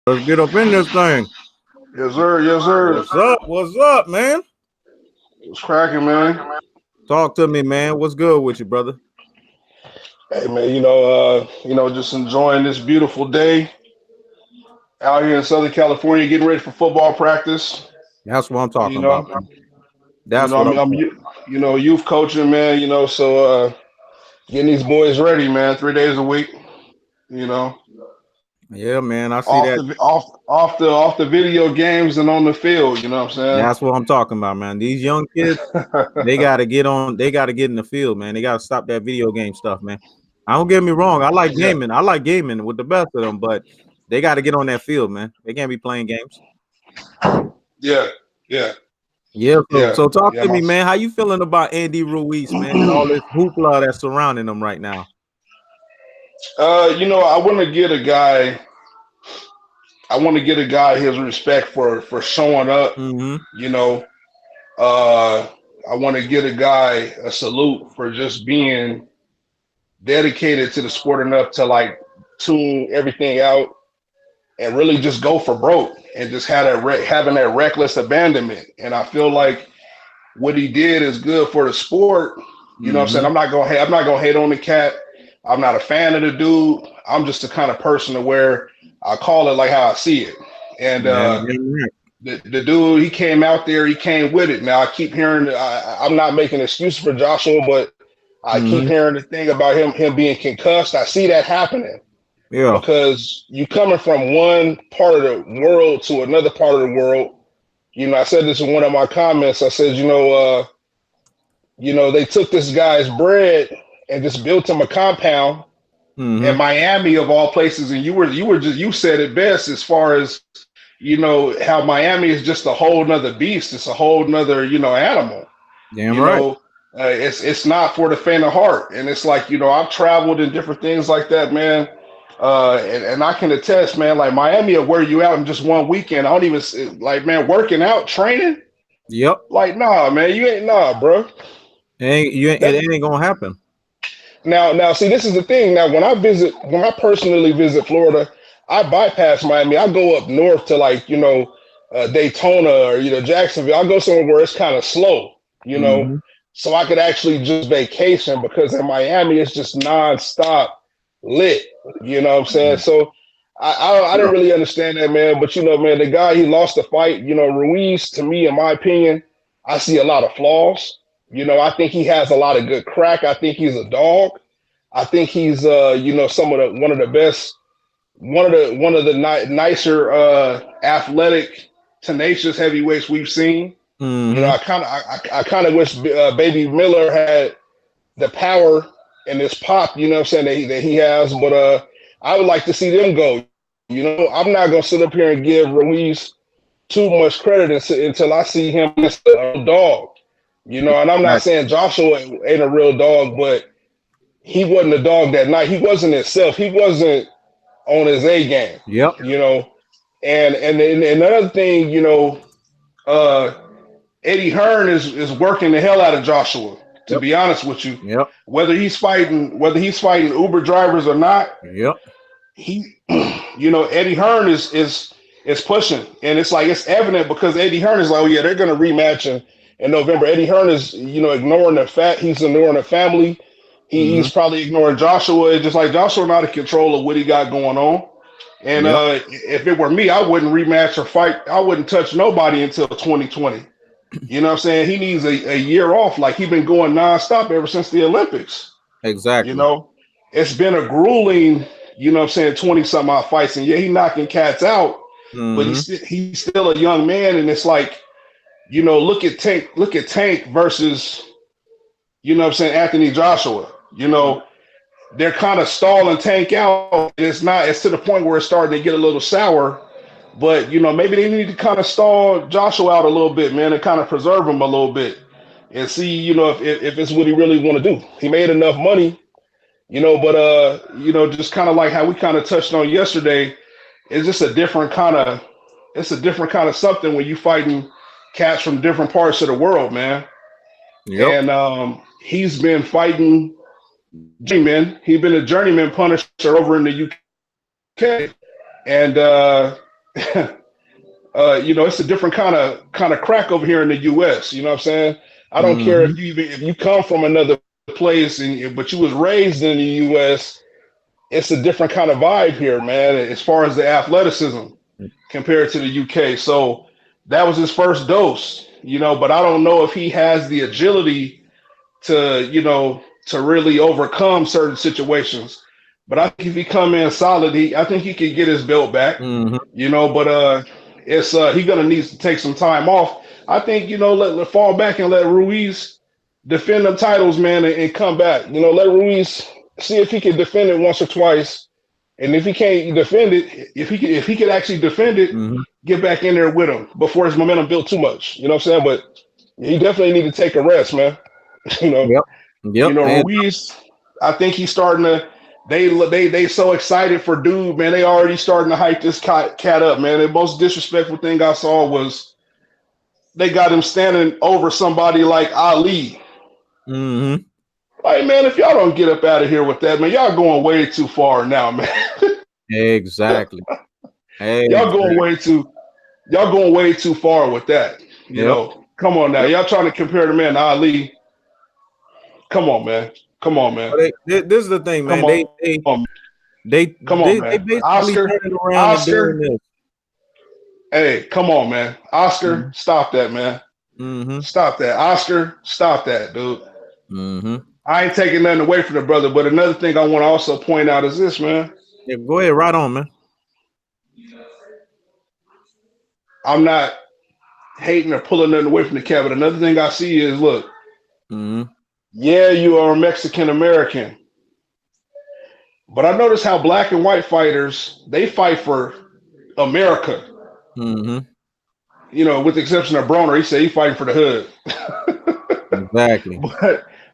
Let's get up in this thing. Yes, sir. Yes, sir. What's up? What's up, man? It's cracking, man. Talk to me, man. What's good with you, brother? Hey, man. Just enjoying this beautiful day out here in Southern California, getting ready for football practice. That's what I'm You talking about, know, man. That's what I'm, I'm I'm, talking. youth coaching, man. Getting these boys ready, man. 3 days a week. You know, Yeah, man. I see off that. the off the video games and on the field. You know what That's what I'm talking about, man. These young kids, I'm they saying? gotta get on. They gotta get in the field, man. They gotta stop that video game stuff, man. I don't get me wrong. I like Yeah, gaming. I like gaming with the best of them, but they got to get on that field, man. They can't be playing games. yeah, yeah, Yeah. So, yeah, so talk yeah. to me, man. How you feeling about Andy Ruiz, man, and all this hoopla that's surrounding him right now? I want to get a guy. I want to get a guy his respect for showing up. Mm-hmm. You know, uh, I want to get a guy a salute for just being dedicated to the sport enough to like tune everything out and really just go for broke and just having that reckless abandonment. And I feel like what he did is good for the sport. You know what I'm saying? Mm-hmm. I'm not gonna hate on the cat. I'm not a fan of the dude. I'm just the kind of person to where I call it like how I see it. And Yeah, damn right. the dude, he came out there, he came with it. Now I keep hearing, I'm not making excuses for Joshua, but I keep Mm-hmm. hearing the thing about him being concussed. I see that happening Yeah. because you coming from one part of the world to another part of the world. I said this in one of my comments. I said, they took this guy's bread and just built him a compound in Mm-hmm. Miami of all places. And you said it best as far as how Miami is just a whole nother beast. It's a whole nother animal. Damn You right. know, it's not for the faint of heart. And it's like I've traveled in different things like that, man. And I can attest, man. Like Miami will wear you out in just one weekend. I don't even like, man, working out, training. Yep. Like, nah, man, you ain't nah, bro. It That ain't gonna happen. now, see, this is the thing. Now, when I personally visit Florida, I bypass Miami. I go up north to like Daytona or Jacksonville. I go somewhere where it's kind of slow, you know, Mm-hmm. so I could actually just vacation because in Miami it's just nonstop lit. You know what I'm saying? So I Yeah. didn't really understand that, man. But man, the guy he lost the fight. Ruiz, to me, in my opinion, I see a lot of flaws. I think he has a lot of good crack. I think he's a dog. I think he's some of the one of the best, nicer athletic, tenacious heavyweights we've seen. Mm-hmm. I kind of wish Baby Miller had the power and this pop. You know what I'm saying that he has, but I would like to see them go. I'm not gonna sit up here and give Ruiz too much credit until I see him as a dog. And I'm not Exactly. saying Joshua ain't a real dog, but he wasn't a dog that night. He wasn't himself. He wasn't on his A game. Yep. You know, and another thing, uh, Eddie Hearn is working the hell out of Joshua. To Yep. be honest with you, Yep. whether he's fighting Uber drivers or not, Yep. he, Eddie Hearn is pushing, and it's like it's evident because Eddie Hearn is like, oh yeah, they're gonna rematch in November. Eddie Hearn is ignoring the fact he's ignoring the family. Mm-hmm. He's probably ignoring Joshua. It's just like Joshua not in control of what he got going on. And Yep. if it were me, I wouldn't rematch or fight. I wouldn't touch nobody until 2020. You know what I'm saying? He needs a year off. Like he been going nonstop ever since the Olympics. You Exactly. know, it's been a grueling, 20 some odd fights. And yeah, he knocking cats out, but Mm-hmm. he's still a young man. And it's like, look at Tank versus, Anthony Joshua. They're kind of stalling Tank out. It's to the point where it's starting to get a little sour. But maybe they need to kind of stall Joshua out a little bit, man, and kind of preserve him a little bit, and see, if it's what he really want to do. He made enough money, but just kind of like how we kind of touched on yesterday, it's just a different kind of, something when you fighting cats from different parts of the world, man. Yep. And he's been fighting journeyman. He's been a journeyman punisher over in the UK, and It's a different kind of crack over here in the U.S. You know what I'm saying? I don't care Mm-hmm. if you come from another place but you was raised in the U.S. It's a different kind of vibe here, man. As far as the athleticism compared to the UK. So that was his first dose, but I don't know if he has the agility to really overcome certain situations. But I think if he come in solid, I think he could get his belt back, Mm-hmm. but it's he gonna need to take some time off. I think, let fall back and let Ruiz defend the titles, man, and come back. Let Ruiz see if he can defend it once or twice. And if he can't defend it, if he could actually defend it, Mm-hmm. get back in there with him before his momentum built too much. You know what I'm saying? But he definitely need to take a rest, man. you know, Yep. Yep. And Ruiz, I think he's starting to. They so excited for dude, man. They already starting to hype this cat up, man. The most disrespectful thing I saw was they got him standing over somebody like Ali. mm-hmm. Like, man, if y'all don't get up out of here with that, man, y'all going way too far now, man. Exactly. y'all going Exactly. way too y'all going way too far with that. Yep. Come on now. Yep. Y'all trying to compare the man to Ali. Come on, man. Come on, man. But this is the thing, Come man. on, man. Come on, They man. basically Oscar, turning around and doing Oscar. this. Hey, come on, man. Oscar, Mm-hmm. stop that, man. Mm-hmm. Stop that. Oscar, stop that, dude. Mm-hmm. I ain't taking nothing away from the brother, but another thing I want to also point out is this, man. Yeah, go ahead, right on, man. I'm not hating or pulling nothing away from the cat, but another thing I see is, look, Mm-hmm. yeah, you are Mexican American, but I notice how black and white fighters, they fight for America. Mm-hmm. With the exception of Broner, he said he fighting for the hood. Exactly.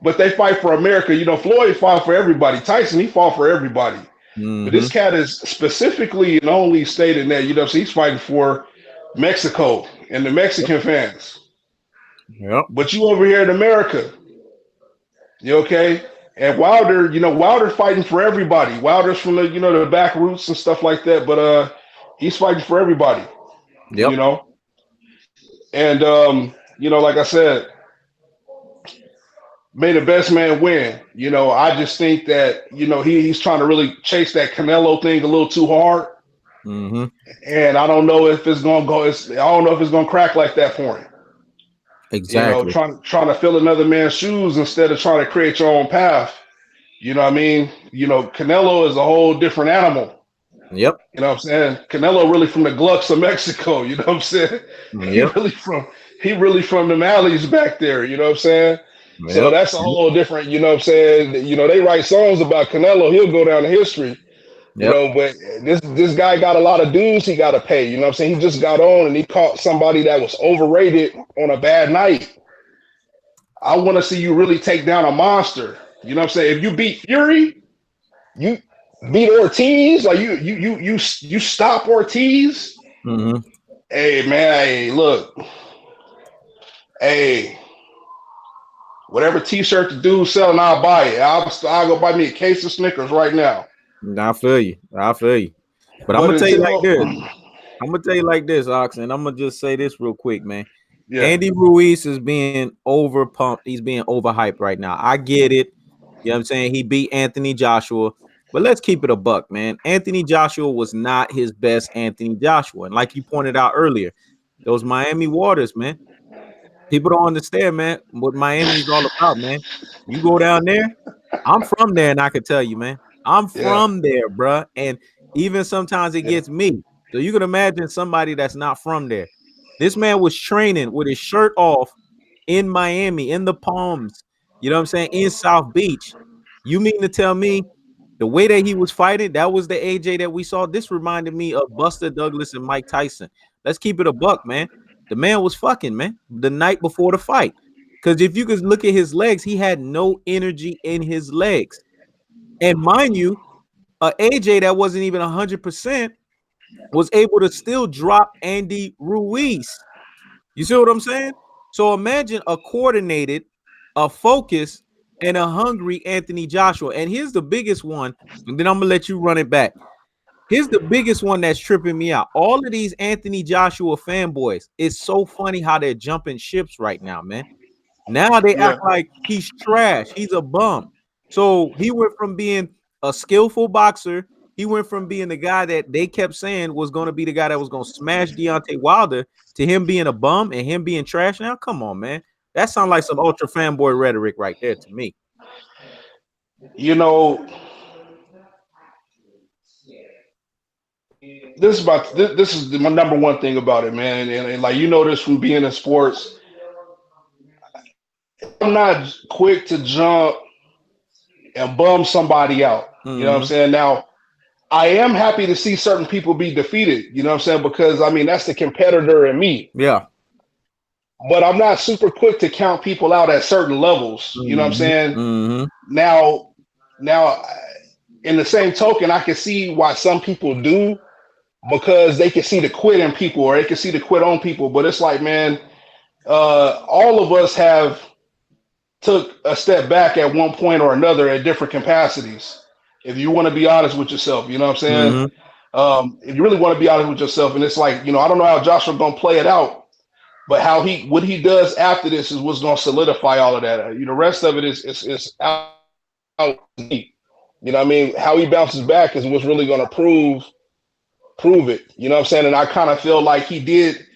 but they fight for America. Floyd fought for everybody. Tyson, he fought for everybody. But this Mm-hmm. cat is specifically and only stated that, so he's fighting for Mexico and the Yep. Mexican fans. Yep. But you over here in America, you okay? And Wilder, Wilder fighting for everybody. Wilder's from the back roots and stuff like that, but he's fighting for everybody, you Yep. know. And like I said, may the best man win. I just think that he's trying to really chase that Canelo thing a little too hard, Mm-hmm. and I don't know if it's gonna go. I don't know if it's gonna crack like that for him. Exactly. Trying to fill another man's shoes instead of trying to create your own path. You know what I mean? Canelo is a whole different animal. Yep. You know what I'm saying? Canelo really from the Glucks of Mexico. You know what I'm saying? He Yep. really from he really from the alleys back there. You know what I'm saying? So Yep. that's a Yep. whole different. You know what I'm saying? They write songs about Canelo. He'll go down in history. Yep. But this guy got a lot of dues he got to pay. You know what I'm saying? He just got on and he caught somebody that was overrated on a bad night. I want to see you really take down a monster. You know what I'm saying? If you beat Fury, you beat Ortiz, like you stop Ortiz. Mm-hmm. Hey man, hey, look, hey, whatever T-shirt the dude's selling, I'll buy it. I'll go buy me a case of Snickers right now. I feel you. I feel you. But I'm But gonna tell you like until this. I'm gonna tell you like this, Ox, and I'm gonna just say this real quick, man. yeah, Andy Ruiz is being over pumped. He's being overhyped right now. I get it. You know what I'm saying? He beat Anthony Joshua, but let's keep it a buck, man. Anthony Joshua was not his best Anthony Joshua. And like you pointed out earlier, those Miami waters, man. People don't understand, man, what Miami is all about, man. You go down there, I'm from there, and I can tell you, man, I'm yeah, from there, bruh. And even sometimes it yeah, gets me. So you can imagine somebody that's not from there. This man was training with his shirt off in Miami, in the Palms, you know what I'm saying, in South Beach. You mean to tell me the way that he was fighting, that was the AJ that we saw? This reminded me of Buster Douglas and Mike Tyson. Let's keep it a buck, man. The man was fucking, man, the night before the fight. Because if you could look at his legs, he had no energy in his legs. And mind you, AJ that wasn't even 100% was able to still drop Andy Ruiz. You see what I'm saying? So imagine a coordinated, a focused, and a hungry Anthony Joshua. And here's the biggest one, and then I'm gonna let you run it back. Here's the biggest one that's tripping me out. All of these Anthony Joshua fanboys, it's so funny how they're jumping ships right now, man. Now they act Yeah. like he's trash. He's a bum. So he went from being a skillful boxer. He went from being the guy that they kept saying was going to be the guy that was going to smash Deontay Wilder to him being a bum and him being trash now. Come on, man. That sounds like some ultra fanboy rhetoric right there to me. You know, this is my number one thing about it, man. And like you know this from being in sports, I'm not quick to jump and bum somebody out. You know what I'm Mm-hmm. saying? Now, I am happy to see certain people be defeated. You know what I'm saying? Because I mean that's the competitor in me. Yeah. But I'm not super quick to count people out at certain levels. You know what I'm Mm-hmm. saying? Mm-hmm. Now, now, in the same token, I can see why some people do because they can see the quit in people or they can see the quit on people. But it's like, man, all of us have took a step back at one point or another at different capacities. If you want to be honest with yourself, you know what I'm saying? Mm-hmm. If you really want to be honest with yourself, and it's like, you know, I don't know how Joshua gonna play it out, but how he what he does after this is what's gonna solidify all of that. You know, the rest of it is out. You know what I mean? How he bounces back is what's really gonna prove it. You know what I'm saying? And I kind of feel like he did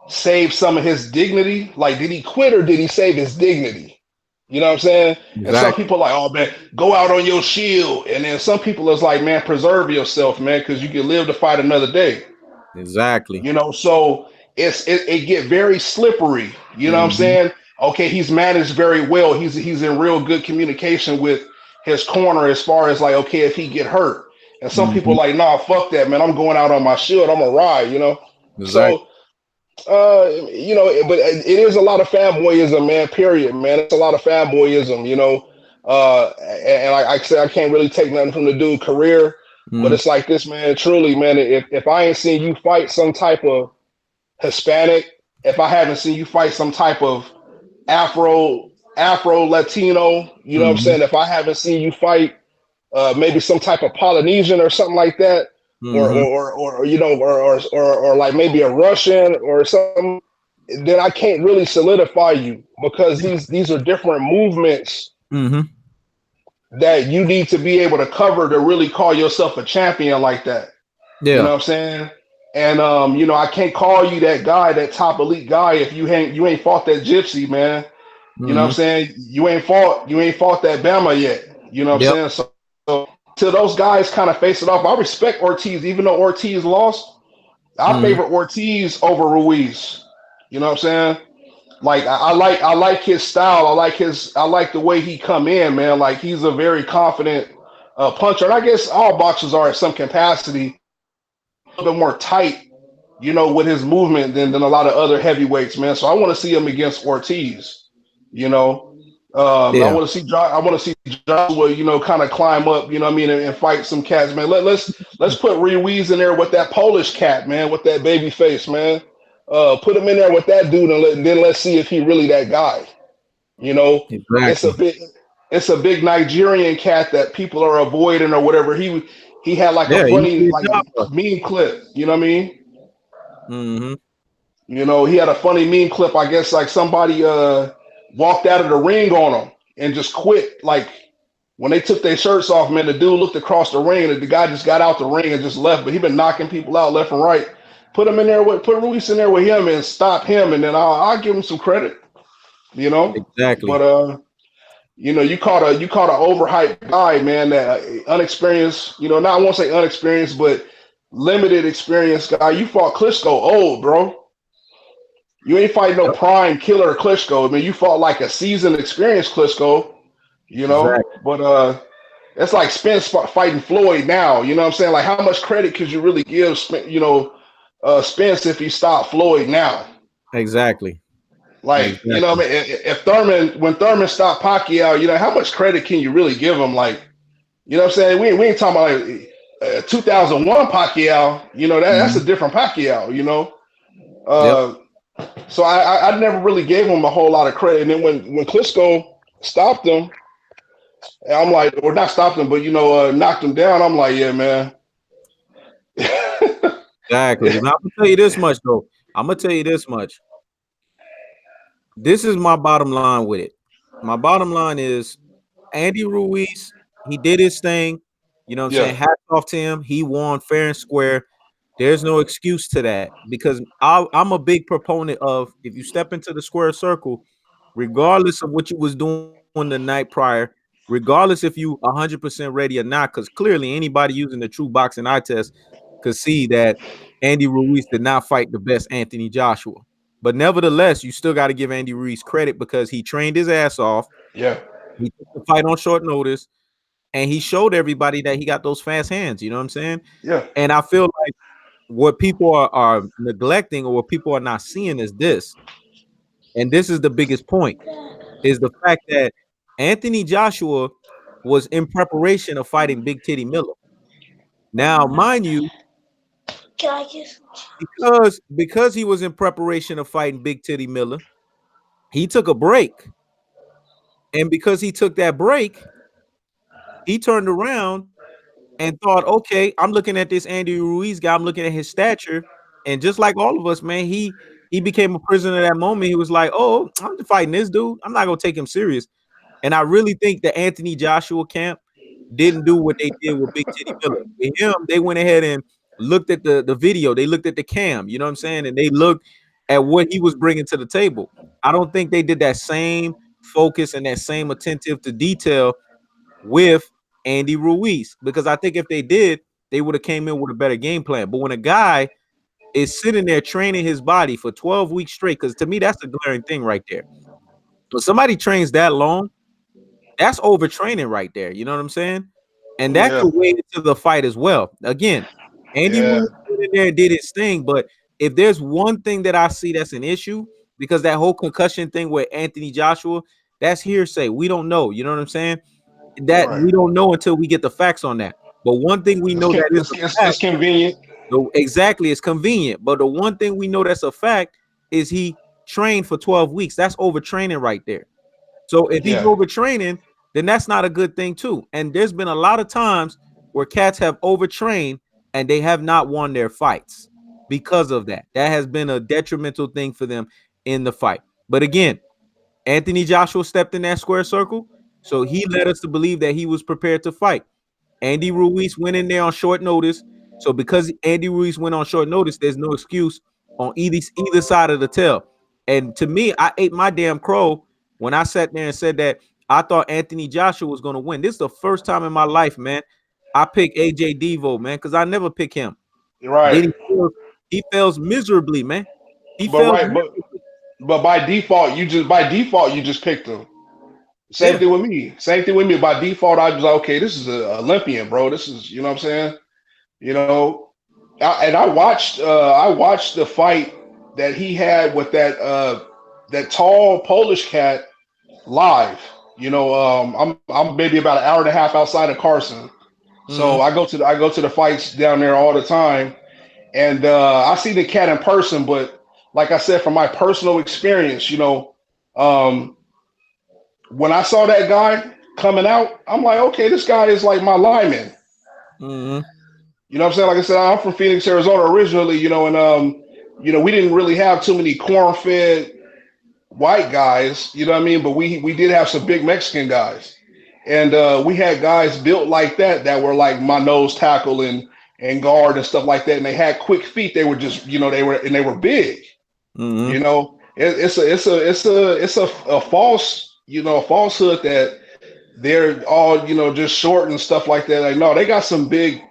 save some of his dignity. Like, did he quit or did he save his dignity? You know what I'm saying? And some Exactly. people are like, oh man, go out on your shield. And then some people is like, man, preserve yourself, man, because you can live to fight another day. Exactly. You know, so it get very slippery. You know what I'm Mm-hmm. saying? Okay, he's managed very well. He's in real good communication with his corner as far as like, okay, if he get hurt. And some people Mm-hmm. are like, nah, fuck that, man. I'm going out on my shield. I'm a ride, you know. Exactly. So you know, but it is a lot of fanboyism, man. Period, man. It's a lot of fanboyism, you know. And like I said, I can't really take nothing from the dude career, but Mm-hmm. it's like this, man. Truly, man. If I ain't seen you fight some type of Hispanic, if I haven't seen you fight some type of Afro Latino, you know what I'm Mm-hmm. saying? If I haven't seen you fight maybe some type of Polynesian or something like that, Mm-hmm. or you know, or like maybe a Russian or something, then I can't really solidify you because these are different movements Mm-hmm. that you need to be able to cover to really call yourself a champion like that. You know Yeah. what I'm saying? And you know, I can't call you that guy, that top elite guy, if you ain't fought that gypsy, man. You know what I'm Mm-hmm. saying? You ain't fought that Bama yet. You know what Yep. I'm saying? So till those guys kind of face it off, I respect Ortiz, even though Ortiz lost. I Mm-hmm. favor Ortiz over Ruiz. You know what I'm saying? Like I like his style. I like the way he come in, man. Like he's a very confident puncher. And I guess all boxers are at some capacity, but he's a little bit more tight, you know, with his movement than a lot of other heavyweights, man. So I want to see him against Ortiz. You know, Yeah. I want to see Joshua, you know, kind of climb up, you know what I mean, and fight some cats, man. Let's put Ruiz in there with that Polish cat, man, with that baby face, man. Put him in there with that dude, and then let's see if he really that guy. You know, it's a Exactly. big it's a big Nigerian cat that people are avoiding or whatever. He had like a Yeah. You funny see like a job. meme clip. You know what I mean? Mm-hmm. You know, he had a funny meme clip. I guess like somebody walked out of the ring on him and just quit. Like when they took their shirts off, man, the dude looked across the ring and the guy just got out the ring and just left. But he been knocking people out left and right. Put Ruiz in there with him and stop him, and then I'll give him some credit. You know, but Exactly. you know, you caught an overhyped guy, man, that unexperienced. You know, not I won't say unexperienced, but limited experience guy. You fought Klitschko old, bro. You ain't fighting no Yep. prime killer Klitschko. I mean, you fought like a seasoned, experienced Klitschko. You know, Exactly. but it's like Spence fighting Floyd now. You know what I'm saying? Like, how much credit could you really give, you know, Spence if he stopped Floyd now? Exactly. Like, you know, Exactly. what I mean, if when Thurman stopped Pacquiao, you know, how much credit can you really give him? Like, you know what I'm saying? We ain't talking about like 2001 Pacquiao. You know, that's Mm-hmm. a different Pacquiao. You know, Yep. uh, so I never really gave him a whole lot of credit. And then when Klitschko stopped him, I'm like, or not stopped him, but you know, knocked him down. I'm like, yeah, man. Exactly. Now, I'm gonna tell you this much though. I'm gonna tell you this much. This is my bottom line with it. My bottom line is Andy Ruiz, he did his thing. You know what I'm Yeah, saying? Hats off to him. He won fair and square. There's no excuse to that because I'm a big proponent of if you step into the square circle, regardless of what you was doing the night prior, regardless if you 100% ready or not, because clearly anybody using the true boxing eye test could see that Andy Ruiz did not fight the best Anthony Joshua. But nevertheless, you still got to give Andy Ruiz credit because he trained his ass off. yeah, He took the fight on short notice, and he showed everybody that he got those fast hands. You know what I'm saying? yeah. And I feel like what people are neglecting or what people are not seeing is this, and this is the biggest point, is the fact that Anthony Joshua was in preparation of fighting Big Titty Miller. Now, mind you, because he was in preparation of fighting Big Titty Miller, he took a break. And because he took that break, he turned around and thought, okay, I'm looking at this Andy Ruiz guy, I'm looking at his stature, and just like all of us, man, he became a prisoner of that moment. He was like, oh, I'm fighting this dude. I'm not gonna take him serious. And I really think the Anthony Joshua camp didn't do what they did with Big Titty Miller. With him, they went ahead and looked at the video. They looked at the cam. You know what I'm saying? And they looked at what he was bringing to the table. I don't think they did that same focus and that same attentive to detail with Andy Ruiz because I think if they did, they would have came in with a better game plan. But when a guy is sitting there training his body for 12 weeks straight, because to me that's a glaring thing right there. When somebody trains that long, that's overtraining right there. You know what I'm saying? And that Yeah, could weigh into the fight as well. Again, Andy yeah, Ruiz went in there and did his thing, but if there's one thing that I see that's an issue, because that whole concussion thing with Anthony Joshua, that's hearsay. We don't know. You know what I'm saying? That right. we don't know until we get the facts on that. But one thing we know that is a It's fact, convenient. exactly, it's convenient. But the one thing we know that's a fact is he trained for 12 weeks. That's overtraining right there. So if he's Yeah, overtraining, then that's not a good thing too. And there's been a lot of times where cats have overtrained and they have not won their fights because of that. That has been a detrimental thing for them in the fight. But again, Anthony Joshua stepped in that square circle, so he led us to believe that he was prepared to fight. Andy Ruiz went in there on short notice. So because Andy Ruiz went on short notice, there's no excuse on either side of the tail. And to me, I ate my damn crow when I sat there and said that I thought Anthony Joshua was going to win. This is the first time in my life, man. I pick AJ Devo, man, because I never pick him. you're right. Then he fails miserably, man. He But fails right, miserably. but by default you just picked them. Same Yeah. thing with me. Same thing with me. By default, I was like, okay, this is a Olympian, bro. This is, you know what I'm saying? You know, I watched the fight that he had with that tall Polish cat live. I'm maybe about an hour and a half outside of Carson, so Mm-hmm. I go to the fights down there all the time, and I see the cat in person. But like I said, from my personal experience, um, when I saw that guy coming out, I'm like, okay, this guy is like my lineman. Mm-hmm. You know what I'm saying? Like I said, I'm from Phoenix, Arizona originally, and we didn't really have too many corn-fed white guys, you know what I mean? But we did have some big Mexican guys. And we had guys built like that were like my nose tackle and guard and stuff like that. And they had quick feet. They were just, they were big. Mm-hmm. It's a false, a falsehood that they're all, just short and stuff like that. Like, no, they got some big,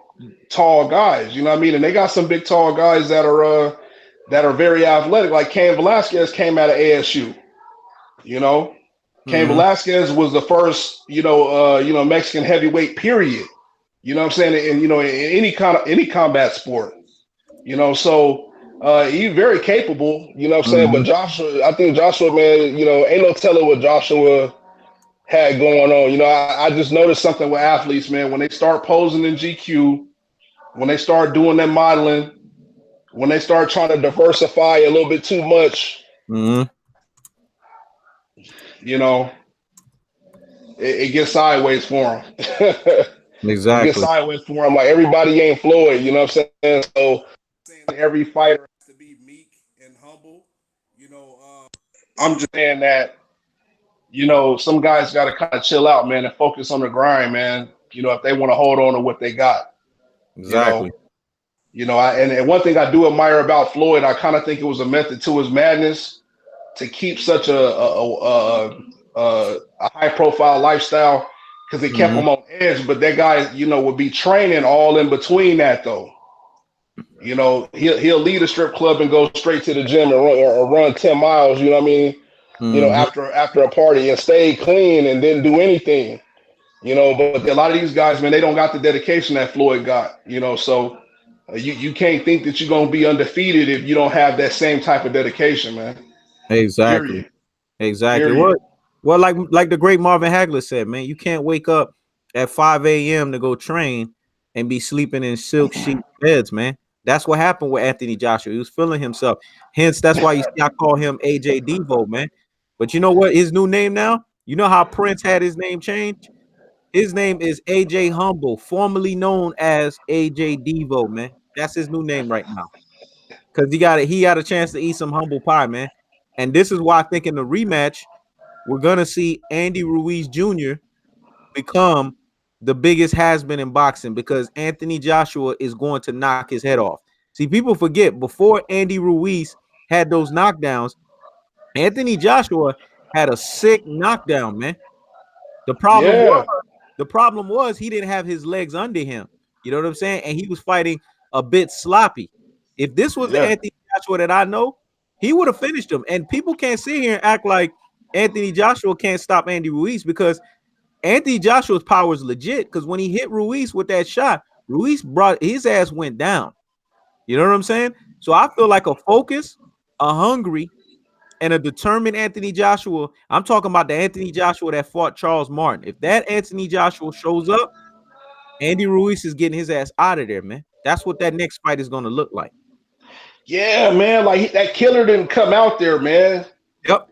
tall guys, you know what I mean? And they got some big, tall guys that are very athletic. Like Cain Velasquez came out of ASU, you know. Cain Mm-hmm. Velasquez was the first, Mexican heavyweight, period. You know what I'm saying? And in any combat sport, so he's very capable, you know what I'm saying? But Mm-hmm. Joshua, I think Joshua, man, ain't no telling what Joshua had going on. I just noticed something with athletes, man. When they start posing in GQ, when they start doing that modeling, when they start trying to diversify a little bit too much, Mm-hmm. you know, it gets sideways for them. It gets Exactly. sideways for them. Like everybody ain't Floyd, you know what I'm saying? So every fighter has to be meek and humble. You know, I'm just saying that some guys got to kind of chill out, man, and focus on the grind, man. If they want to hold on to what they got, you know. Exactly. And one thing I do admire about Floyd, I kind of think it was a method to his madness to keep such a high profile lifestyle because it kept Hmm. him on edge. But that guy, would be training all in between that though. He'll leave a strip club and go straight to the gym and run 10 miles. You know what I mean? Hmm. After a party and stay clean and didn't do anything. But a lot of these guys, man, they don't got the dedication that Floyd got. So you can't think that you're gonna be undefeated if you don't have that same type of dedication, man. Exactly. Period. Exactly. Period. Well, like the great Marvin Hagler said, man, you can't wake up at 5 a.m. to go train and be sleeping in silk sheet beds, man. That's what happened with Anthony Joshua. He was feeling himself. Hence, that's why you see I call him AJ Devo, man. But you know what? His new name now? You know how Prince had his name changed? His name is AJ Humble, formerly known as AJ Devo, man. That's his new name right now. Because he got a chance to eat some humble pie, man. And this is why I think in the rematch, we're gonna see Andy Ruiz Jr. become the biggest has-been in boxing because Anthony Joshua is going to knock his head off. See, people forget before Andy Ruiz had those knockdowns, Anthony Joshua had a sick knockdown, man. The problem was Yeah. the problem was he didn't have his legs under him. You know what I'm saying? And he was fighting a bit sloppy. If this was the Yeah. Anthony Joshua that I know, he would have finished him. And people can't sit here and act like Anthony Joshua can't stop Andy Ruiz because Anthony Joshua's power is legit. Because when he hit Ruiz with that shot, Ruiz brought his ass went down. You know what I'm saying? So I feel like a focus, a hungry, and a determined Anthony Joshua. I'm talking about the Anthony Joshua that fought Charles Martin. If that Anthony Joshua shows up, Andy Ruiz is getting his ass out of there, man. That's what that next fight is going to look like. Yeah, man. Like that killer didn't come out there, man. Yep.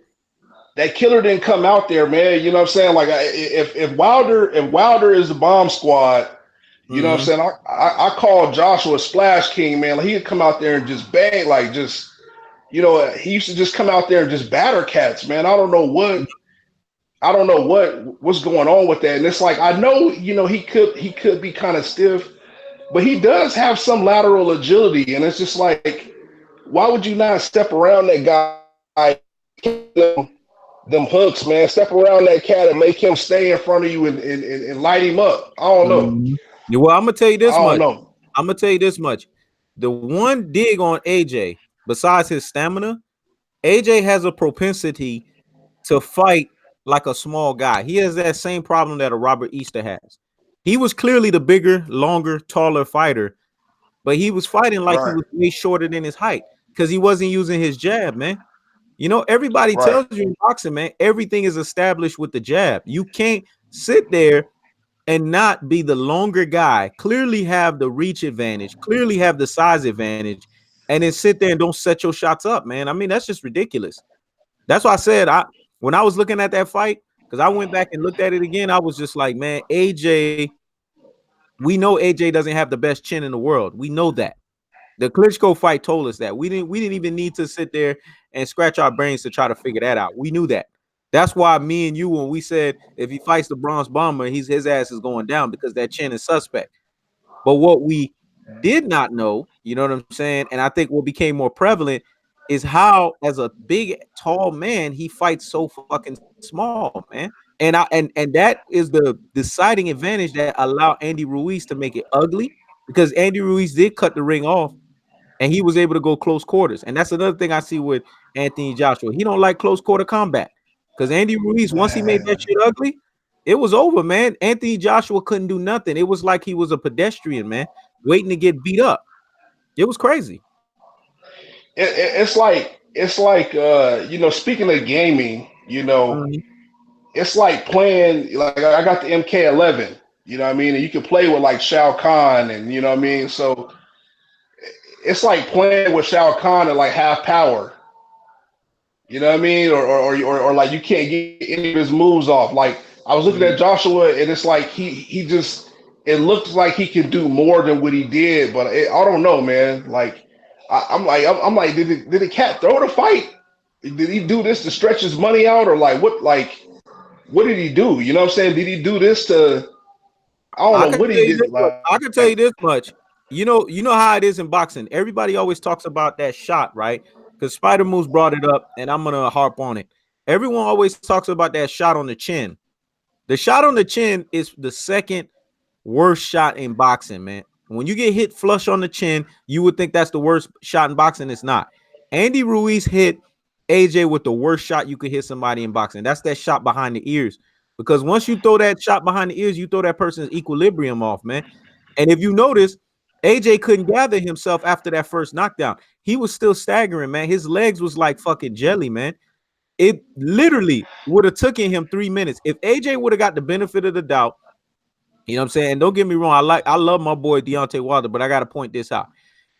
That killer didn't come out there, man. You know what I'm saying? Like if Wilder is the bomb squad, you know what I'm Mm-hmm. saying? I call Joshua Splash King, man. Like he'd come out there and just bang, like just he used to just come out there and just batter cats, man. I don't know what's going on with that. And it's like I know, he could be kind of stiff, but he does have some lateral agility, and it's just like, why would you not step around that guy, them hooks, man? Step around that cat and make him stay in front of you and light him up. I don't know. Mm-hmm. Yeah, well, I'm gonna tell you I this don't much. know. I'm gonna tell you this much. The one dig on AJ, besides his stamina, AJ has a propensity to fight like a small guy. He has that same problem that a Robert Easter has. He was clearly the bigger, longer, taller fighter, but he was fighting like he Right, was way shorter than his height because he wasn't using his jab, man. You know, everybody right. tells you in boxing, man, everything is established with the jab. You can't sit there and not be the longer guy, clearly have the reach advantage, clearly have the size advantage, and then sit there and don't set your shots up, man. I mean, that's just ridiculous. That's why I said when I was looking at that fight, because I went back and looked at it again, I was just like, man, AJ, we know AJ doesn't have the best chin in the world. We know that. The Klitschko fight told us that. We didn't even need to sit there and scratch our brains to try to figure that out. We knew that. That's why me and you, when we said if he fights the Bronze Bomber, his ass is going down because that chin is suspect. But what we did not know, you know what I'm saying, and I think what became more prevalent is how, as a big, tall man, he fights so fucking small, man. And that is the deciding advantage that allowed Andy Ruiz to make it ugly because Andy Ruiz did cut the ring off and he was able to go close quarters. And that's another thing I see with Anthony Joshua. He don't like close quarter combat because Andy Ruiz, once he made that Man. shit ugly, it was over, man. Anthony Joshua couldn't do nothing. It was like he was a pedestrian, man, waiting to get beat up. It was crazy. It's like speaking of gaming, Mhm. it's like playing, like I got the MK11, you know what I mean? And you can play with like Shao Kahn, and you know what I mean? So it's like playing with Shao Kahn at like half power, you know what I mean? Or like you can't get any of his moves off. Like I was looking at Mhm. Joshua, and it's like he just, it looks like he can do more than what he did, but I don't know, man. Like I'm like, did the cat throw the fight? Did he do this to stretch his money out, or like what? Like, what did he do? You know what I'm saying? Did he do this to? I don't I know can what tell he you did. this much. Like, I can tell you this much. You know how it is in boxing. Everybody always talks about that shot, right? Because Spider Moose brought it up, and I'm gonna harp on it. Everyone always talks about that shot on the chin. The shot on the chin is the second worst shot in boxing, man. When you get hit flush on the chin, you would think that's the worst shot in boxing. It's not. Andy Ruiz hit AJ with the worst shot you could hit somebody in boxing. That's that shot behind the ears. Because once you throw that shot behind the ears, you throw that person's equilibrium off, man. And if you notice, AJ couldn't gather himself after that first knockdown. He was still staggering, man. His legs was like fucking jelly, man. It literally would have taken him 3 minutes. If AJ would have got the benefit of the doubt, you know what I'm saying? And don't get me wrong, I love my boy Deontay Wilder, but I gotta point this out.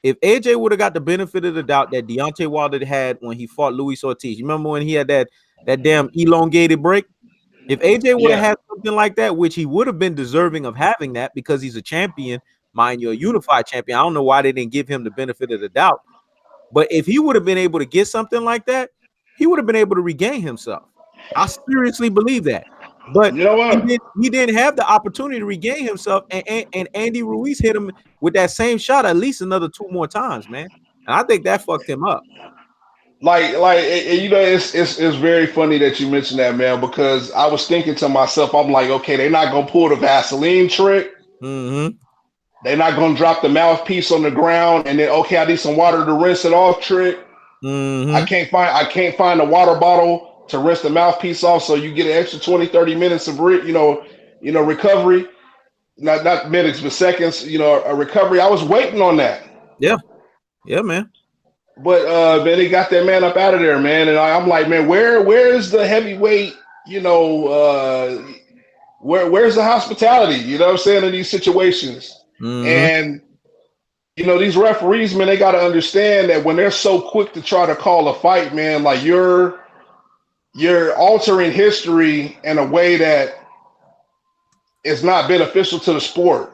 If AJ would have got the benefit of the doubt that Deontay Wilder had when he fought Luis Ortiz, you remember when he had that damn elongated break? If AJ would have yeah, had something like that, which he would have been deserving of having that because he's a champion, mind you, a unified champion. I don't know why they didn't give him the benefit of the doubt. But if he would have been able to get something like that, he would have been able to regain himself. I seriously believe that. But you know what? he didn't have the opportunity to regain himself, and Andy Ruiz hit him with that same shot at least another two more times, man. And I think that fucked him up. You know, it's very funny that you mentioned that, man, because I was thinking to myself, I'm like, okay, they're not gonna pull the Vaseline trick. Mm-hmm. They're not gonna drop the mouthpiece on the ground and then okay, I need some water to rinse it off trick. Mm-hmm. I can't find a water bottle to rinse the mouthpiece off, so you get an extra 20, 30 minutes of recovery. Not minutes, but seconds, a recovery. I was waiting on that. Yeah. Yeah, man. But man, they got that man up out of there, man. And I'm like, man, where is the heavyweight? Where's the hospitality? You know what I'm saying, in these situations? Mm-hmm. And these referees, man, they got to understand that when they're so quick to try to call a fight, man, like you're altering history in a way that is not beneficial to the sport.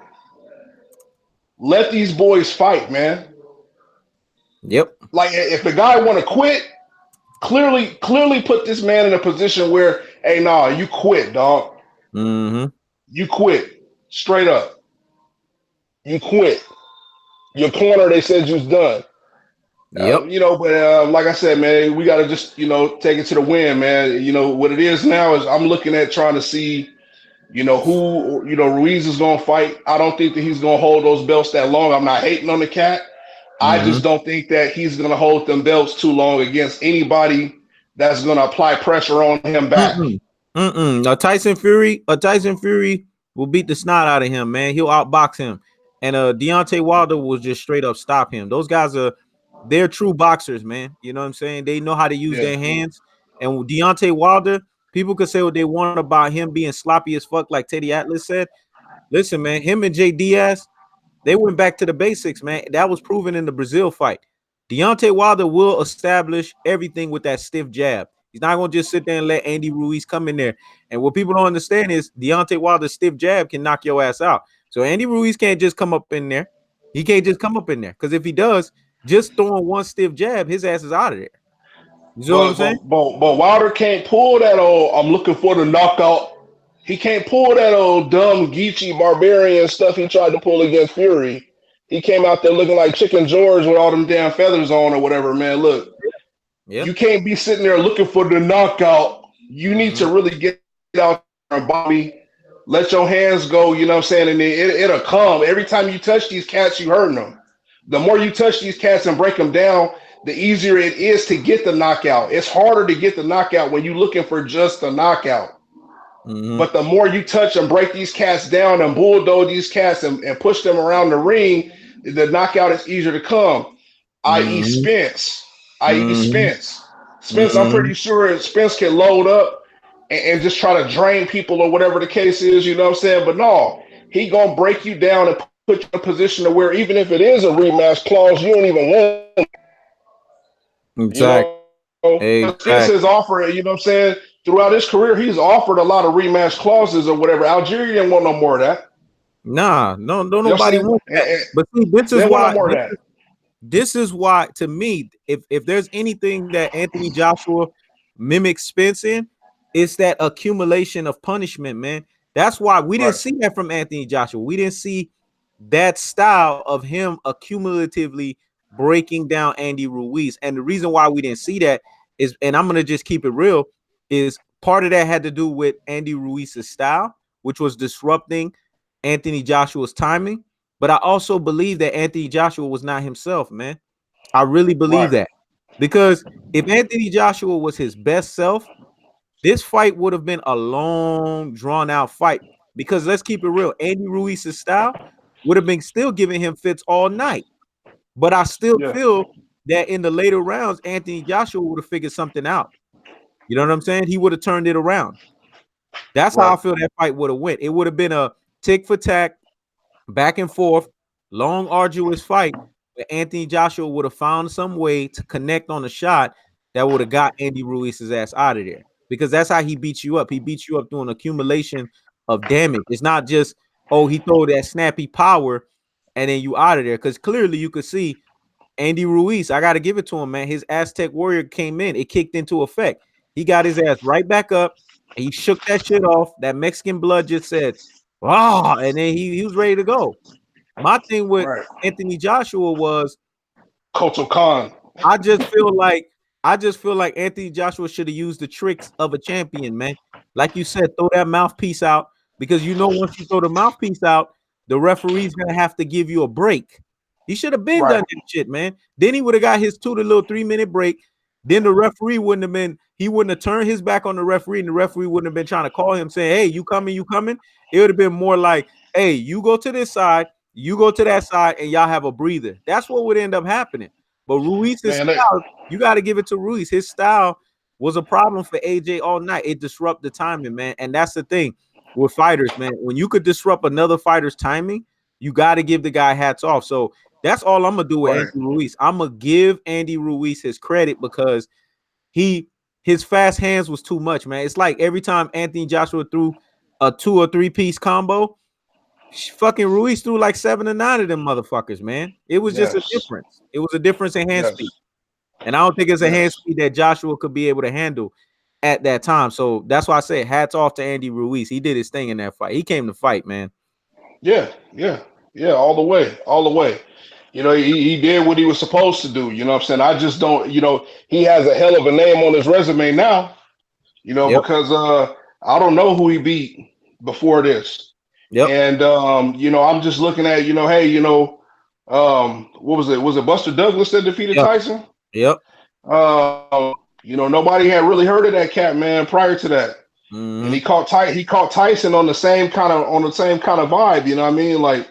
Let these boys fight, man. Yep. Like if the guy want to quit, clearly put this man in a position where, hey, nah, you quit, dog. Mm-hmm. You quit. Straight up. You quit. Your corner, they said you's done. Yep. But like I said, man, we got to just, take it to the win, man. What it is now is I'm looking at trying to see, who, Ruiz is going to fight. I don't think that he's going to hold those belts that long. I'm not hating on the cat. I Mm-hmm. just don't think that he's going to hold them belts too long against anybody that's going to apply pressure on him back. Mm-mm. Mm-mm. A Tyson Fury will beat the snot out of him, man. He'll outbox him. And Deontay Wilder will just straight up stop him. Those guys they're true boxers, man. You know what I'm saying? They know how to use Yeah. their hands. And with Deontay Wilder, people could say what they want about him being sloppy as fuck, like Teddy Atlas said. Listen, man, him and Jay Diaz, they went back to the basics, man. That was proven in the Brazil fight. Deontay Wilder will establish everything with that stiff jab. He's not going to just sit there and let Andy Ruiz come in there. And what people don't understand is Deontay Wilder's stiff jab can knock your ass out. So Andy Ruiz can't just come up in there. He can't just come up in there. Because if he does, just throwing one stiff jab, his ass is out of there. You see what I'm But saying? but but, but Wilder can't pull that old I'm looking for the knockout. He can't pull that old dumb Geechee barbarian stuff he tried to pull against Fury. He came out there looking like Chicken George with all them damn feathers on or whatever, man. Look, Yeah. you can't be sitting there looking for the knockout. You need Mm-hmm. to really get out there and Bobby. Let your hands go, you know what I'm saying? And it'll come. Every time you touch these cats, you hurting them. The more you touch these cats and break them down, the easier it is to get the knockout. It's harder to get the knockout when you're looking for just the knockout. Mm-hmm. But the more you touch and break these cats down and bulldoze these cats and push them around the ring, the knockout is easier to come. I.e. Mm-hmm. Spence. I.e. Mm-hmm. Spence. Spence, I'm pretty sure Spence can load up and just try to drain people or whatever the case is, you know what I'm saying? But no, he gonna break you down and put you in a position to where even if it is a rematch clause, you don't even want, you Exactly. know. Spence Exactly. has offered, you know what I'm saying? Throughout his career, he's offered a lot of rematch clauses or whatever. Algeria didn't want no more of that. Nah, no, don't You know what I'm nobody saying? want that. But see, this They is didn't want no why more of that. This is why, to me, if there's anything that Anthony Joshua mimics Spence in, it's that accumulation of punishment, man. That's why we didn't Right. see that from Anthony Joshua. We didn't see that style of him accumulatively breaking down Andy Ruiz. And the reason why we didn't see that is, and I'm gonna just keep it real, is part of that had to do with Andy Ruiz's style, which was disrupting Anthony Joshua's timing. But I also believe that Anthony Joshua was not himself, man. I really believe Right. that. Because if Anthony Joshua was his best self, this fight would have been a long, drawn out fight. Because let's keep it real, Andy Ruiz's style would have been still giving him fits all night. But I still Yeah. feel that in the later rounds, Anthony Joshua would have figured something out. You know what I'm saying? He would have turned it around. That's how I Right. feel that fight would have went. It would have been a tick for tack, back and forth, long, arduous fight. But Anthony Joshua would have found some way to connect on a shot that would have got Andy Ruiz's ass out of there. Because that's how he beats you up. He beats you up through an accumulation of damage. It's not just, oh, he throw that snappy power and then you out of there. Because clearly you could see Andy Ruiz, I got to give it to him, man. His Aztec Warrior came in. It kicked into effect. He got his ass right back up. He shook that shit off. That Mexican blood just said, ah, and then he was ready to go. My thing with Right. Anthony Joshua was Koto Khan. I just feel like Anthony Joshua should have used the tricks of a champion, man. Like you said, throw that mouthpiece out because you know once you throw the mouthpiece out, the referee's gonna have to give you a break. He should have been Right. done that shit, man. Then he would have got his the little 3-minute break. Then the referee wouldn't have been, he wouldn't have turned his back on the referee, and the referee wouldn't have been trying to call him saying, hey, you coming, you coming. It would have been more like, hey, you go to this side, you go to that side, and y'all have a breather. That's what would end up happening. But Ruiz's Man, they, style, you got to give it to Ruiz. His style was a problem for AJ all night. It disrupted the timing, man. And that's the thing with fighters, man. When you could disrupt another fighter's timing, you got to give the guy hats off. So that's all I'm gonna do with right. Andy Ruiz. I'm gonna give Andy Ruiz his credit because his fast hands was too much, man. It's like every time Anthony Joshua threw a 2 or 3 piece combo, fucking Ruiz threw like 7 or 9 of them motherfuckers, man. It was just a Yes. difference. It was a difference in hand speed. Yes. And I don't think it's a hand Yes. speed that Joshua could be able to handle at that time. So that's why I said hats off to Andy Ruiz. He did his thing in that fight. He came to fight, man. Yeah. Yeah. Yeah. All the way. All the way. He did what he was supposed to do. You know what I'm saying? I just don't, he has a hell of a name on his resume now, Yep. because I don't know who he beat before this. Yep. And I'm just looking at, hey, what was it? Was it Buster Douglas that defeated Yep. Tyson? Yep. Nobody had really heard of that cat, man, prior to that. And Mm-hmm. he caught Tyson on the same kind of vibe, you know what I mean? Like,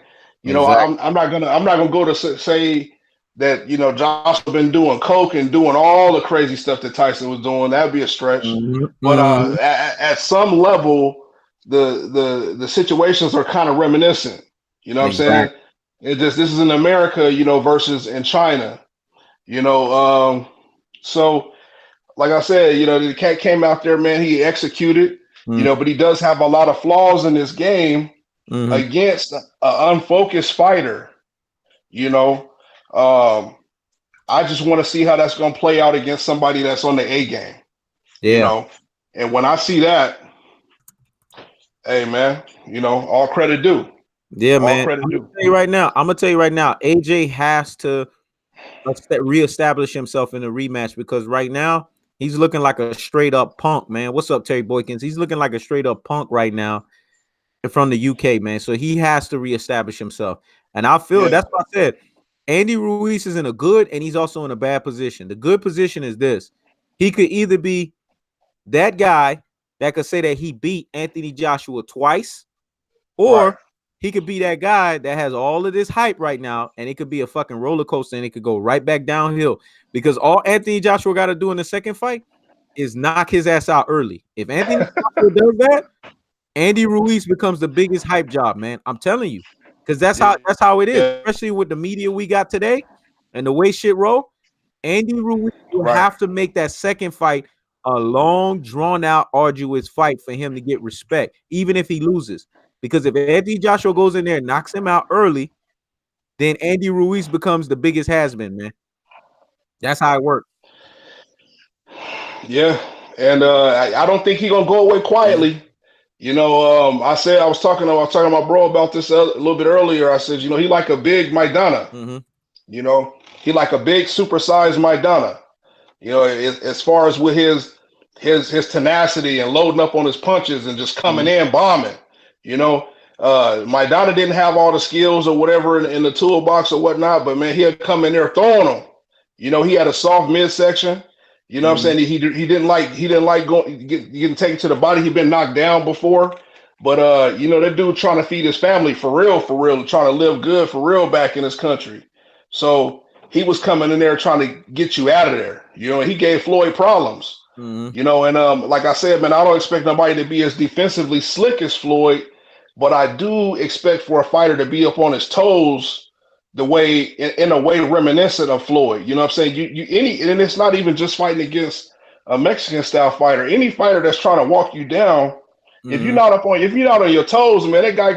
Exactly. I'm not gonna go to say that Joshua been doing coke and doing all the crazy stuff that Tyson was doing. That'd be a stretch. Mm-hmm. But Mm-hmm. at some level, the situations are kind of reminiscent. You know what I'm saying? Exactly. This is in America, versus in China. You know, so like I said, the cat came out there, man. He executed, but he does have a lot of flaws in this game Mm-hmm. against an unfocused fighter. You know, um, I just want to see how that's going to play out against somebody that's on the A game. You Yeah. know, and when I see that, hey man, all credit due, Yeah, all man. credit I'm gonna due. tell you right now. I'm gonna tell you right now. AJ has to reestablish himself in a rematch because right now he's looking like a straight up punk, man. What's up, Terry Boykins? He's looking like a straight up punk right now from the UK, man. So he has to reestablish himself. And I feel Yeah, that's what I said. Andy Ruiz is in a good and he's also in a bad position. The good position is this. He could either be that guy that could say that he beat Anthony Joshua twice, right. or he could be that guy that has all of this hype right now, and it could be a fucking roller coaster, and it could go right back downhill. Because all Anthony Joshua got to do in the second fight is knock his ass out early. If Anthony Joshua does that, Andy Ruiz becomes the biggest hype job, man. I'm telling you, because that's how it is. Yeah, Especially with the media we got today and the way shit roll. Andy Ruiz will right. have to make that second fight a long, drawn out, arduous fight for him to get respect, even if he loses. Because if Anthony Joshua goes in there and knocks him out early, then Andy Ruiz becomes the biggest has-been, man. That's how it works. Yeah, and I don't think he's gonna go away Mm-hmm. quietly. I was talking to my bro about this a little bit earlier. I said, he like a big Maidana. Mm-hmm. You know, he like a big supersized Maidana. As far as with his tenacity and loading up on his punches and just coming Mm-hmm. in bombing. You know, Maidana didn't have all the skills or whatever in the toolbox or whatnot, but man, he'd come in there throwing them. He had a soft midsection. You know what I'm Mm-hmm. saying? He didn't like getting taken to the body. He'd been knocked down before. But that dude trying to feed his family for real, trying to live good for real back in his country. So he was coming in there trying to get you out of there. He gave Floyd problems. Mm-hmm. And like I said, man, I don't expect nobody to be as defensively slick as Floyd, but I do expect for a fighter to be up on his toes the way in a way reminiscent of Floyd. You know what I'm saying? And it's not even just fighting against a Mexican style fighter. Any fighter that's trying to walk you down, Mm-hmm. if you're not on your toes, man, that guy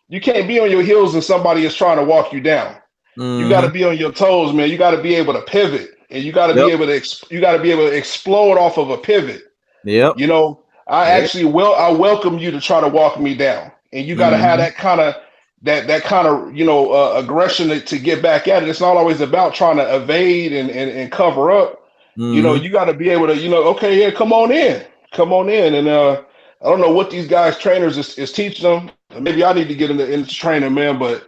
you can't be on your heels and somebody is trying to walk you down. You got to Mm-hmm. be on your toes, man. You got to be able to pivot, and you got to Yep. be able to explode off of a pivot. Yep. Yep. I welcome you to try to walk me down, and you got to have Mm-hmm. that kind of aggression to get back at it. It's not always about trying to evade and cover up. Mm-hmm. You got to be able to, okay, yeah, come on in, and I don't know what these guys trainers is teaching them. Maybe I need to get into training, man, but.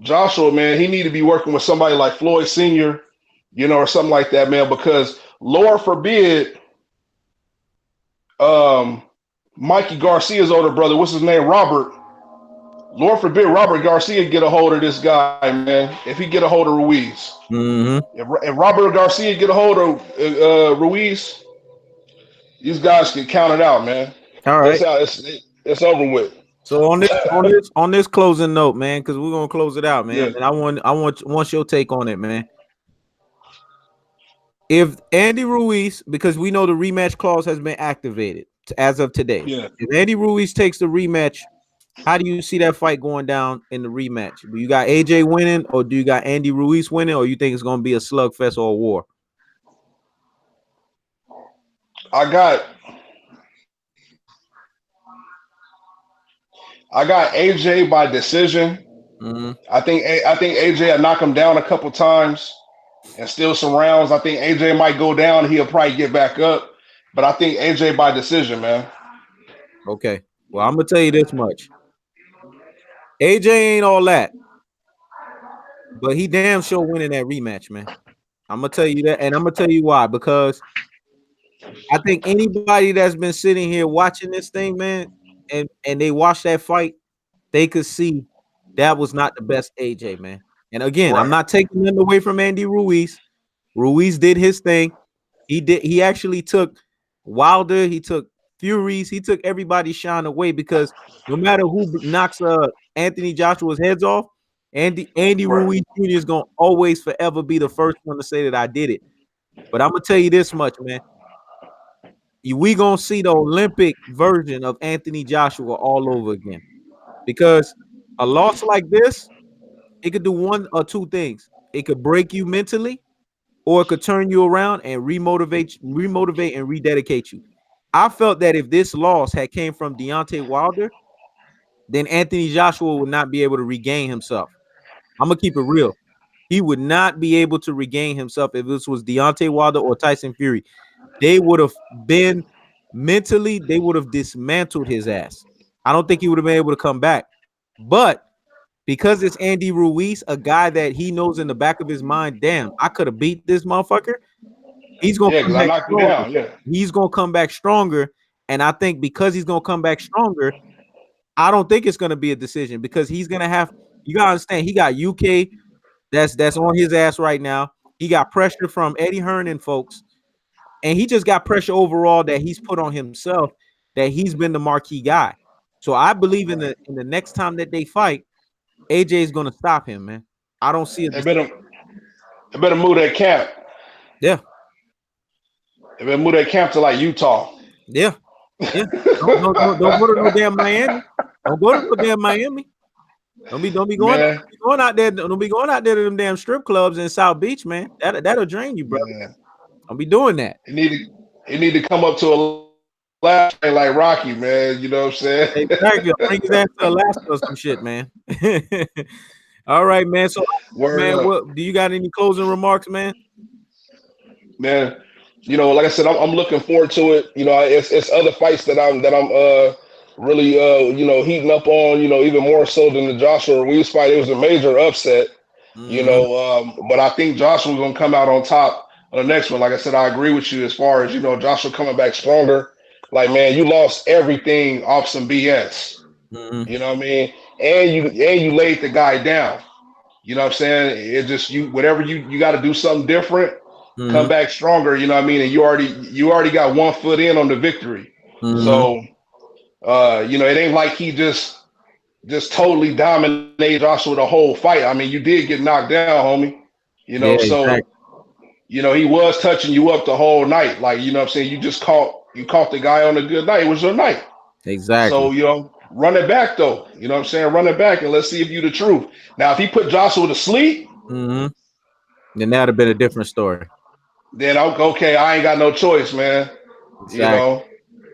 Joshua, man, he need to be working with somebody like Floyd Sr., or something like that, man, because Lord forbid, um, Mikey Garcia's older brother, what's his name, Robert. Lord forbid Robert Garcia get a hold of this guy, man. If he get a hold of Ruiz, Mm-hmm. if Robert Garcia get a hold of Ruiz, these guys can count it out, man. All It's right. out. It's over with. So on this closing note, man, because we're gonna close it out, man. Yeah, And I want your take on it, man. If Andy Ruiz, because we know the rematch clause has been activated as of today. yeah. If Andy Ruiz takes the rematch, how do you see that fight going down in the rematch? Do you got AJ winning, or do you got Andy Ruiz winning, or you think it's gonna be a slugfest or a war? I got I got AJ by decision. Mm-hmm. I think AJ will knock him down a couple times and steal some rounds. I think AJ might go down. He'll probably get back up, but I think AJ by decision, man. Okay. Well, I'm gonna tell you this much. AJ ain't all that, but he damn sure winning that rematch, man. I'm gonna tell you that, and I'm gonna tell you why. Because I think anybody that's been sitting here watching this thing, man, and they watch that fight, they could see that was not the best AJ, man. And again, I'm Right, not taking nothing away from Andy Ruiz. Ruiz did his thing. He actually took Wilder, he took Furies, he took everybody's shine away because no matter who knocks Anthony Joshua's heads off, Andy right. Ruiz Jr. is gonna always forever be the first one to say that I did it. But I'm gonna tell you this much, man. We gonna see the Olympic version of Anthony Joshua all over again. Because a loss like this, it could do one or two things. It could break you mentally, or it could turn you around and remotivate and rededicate you. I felt that if this loss had came from Deontay Wilder, then Anthony Joshua would not be able to regain himself. I'm gonna keep it real. He would not be able to regain himself if this was Deontay Wilder or Tyson Fury. They would have been mentally, they would have dismantled his ass. I don't think he would have been able to come back. But because it's Andy Ruiz, a guy that he knows in the back of his mind, damn, I could have beat this motherfucker. He's gonna Yeah, come because I back knocked him stronger. down. Yeah, He's gonna come back stronger. And I think because he's gonna come back stronger, I don't think it's gonna be a decision because he's gonna have you gotta understand he got UK that's on his ass right now. He got pressure from Eddie Hearn and folks, and he just got pressure overall that he's put on himself that he's been the marquee guy. So I believe in the next time that they fight, AJ is gonna stop him, man. I don't see a they decision. better they better move that camp. Yeah, They better move that camp to like Utah. yeah, yeah. Don't go to no damn Miami. Don't go to no damn Miami. Don't be going Man, out there. Don't be going out there to them damn strip clubs in South Beach, man. That'll drain you, brother. man. Don't be doing that. He need to come up to a last train like Rocky, man. You know what I'm saying? Exactly. Bring his ass to Alaska or some shit, man. All right, man. So, Word man, up, what do you got any closing remarks, man? man. You know, like I said, I'm looking forward to it. You know, it's other fights that I'm really heating up on. You know, even more so than the Joshua Ruiz fight. It was a major upset. You Mm-hmm. know, but I think Joshua's gonna come out on top on the next one. Like I said, I agree with you as far as Joshua coming back stronger. Like man, you lost everything off some BS. Mm-hmm. You know what I mean? And you laid the guy down. You know what I'm saying? It just you whatever you got to do something different. Come Mm-hmm. back stronger. You know what I mean? And you already got 1 foot in on the victory. Mm-hmm. So it ain't like he just totally dominated Joshua the whole fight. I mean, you did get knocked down, homie. Yeah, So exactly. he was touching you up the whole night. Like, you know what I'm saying? You caught the guy on a good night. It was your night. Exactly. So, run it back though. You know what I'm saying? Run it back and let's see if you the truth. Now, if he put Joshua to sleep, Mm-hmm. Then that'd have been a different story. then okay, I ain't got no choice, man. You Exactly. know?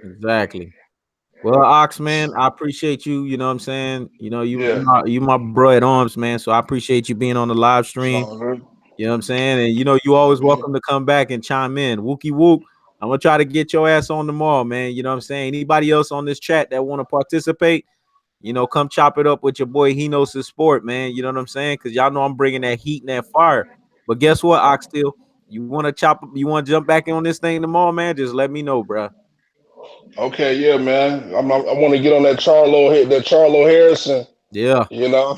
Exactly. Well, Ox, man, I appreciate you. You know what I'm saying? Yeah. You my bro at arms, man. So I appreciate you being on the live stream. So, man. You know what I'm saying? And you always welcome to come back and chime in. Wookie wook. I'm gonna try to get your ass on tomorrow, man. You know what I'm saying? Anybody else on this chat that want to participate, come chop it up with your boy. He knows his sport, man. You know what I'm saying? Because y'all know I'm bringing that heat and that fire. But guess what, Oxtail? You want to jump back in on this thing tomorrow, man? Just let me know, bro. Okay, yeah, man. I want to get on that Charlo Harrison, Yeah, you know.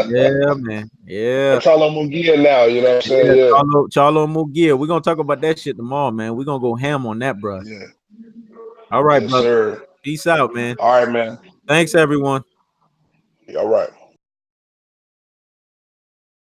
yeah, man. Or Yeah, Charlo Munguia now, you know what I'm yeah. saying? Yeah. Charlo Mugia. We're gonna talk about that shit tomorrow, man. We're gonna go ham on that, bro. Yeah. All right, Yes, brother. sir. Peace out, man. All right, man. Thanks, everyone. All right.